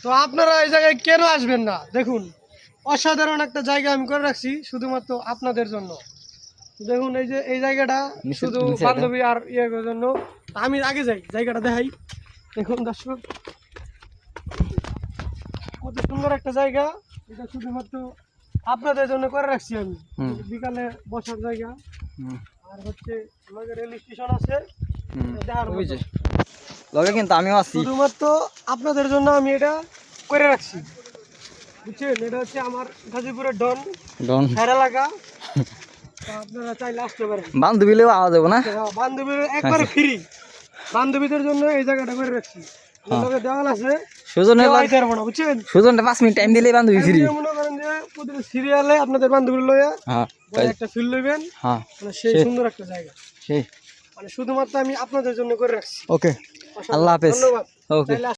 তো আপনারা এই জায়গায় কেন আসবেন না? দেখুন অসাধারণ একটা জায়গা আমি করে রাখছি শুধুমাত্র আপনাদের জন্য। দেখুন এই যে এই জায়গাটা শুধু বান্ধবী আর ইয়ের জন্য। আমি আগে যাই, জায়গাটা দেখাই। দেখুন দর্শক, কত সুন্দর একটা জায়গা। এটা শুধুমাত্র আপনাদের জন্য করে রাখছি আমি। বিকালে বসার জায়গা, আর হচ্ছে আমাদের রেল স্টেশন আছে দেখার মতো। লগে কিন্তু আমিও আছি, শুধুমাত্র আপনাদের জন্য আমি এটা করে রাখছি, বুঝছেন? এটা হচ্ছে আমার গাজীপুরের ডন হের এলাকা। তো আপনারা চাইলে আসতে পারেন। বান্ধবীলেও আওয়াজ দেবো না। বান্ধবীর একবারে ফ্রি, বান্ধবীদের জন্য এই জায়গাটা করে রাখছি। লগে দেওয়াল আছে, সুজনের কেউ আইতে পারবো না, বুঝছেন? সুজনটা 5 মিনিট টাইম দিলে বান্ধবী ফ্রি। আপনি মনে করেন যে প্রতিটা সিরিয়ালে আপনাদের বান্ধবীর লইয়া হ্যাঁ, একটা ফিল লইবেন। হ্যাঁ, মানে সেই সুন্দর একটা জায়গা, সেই মানে শুধুমাত্র আমি আপনাদের জন্য করে রাখছি। ওকে, আল্লাহ হাফেজ। ধন্যবাদ। ওকে।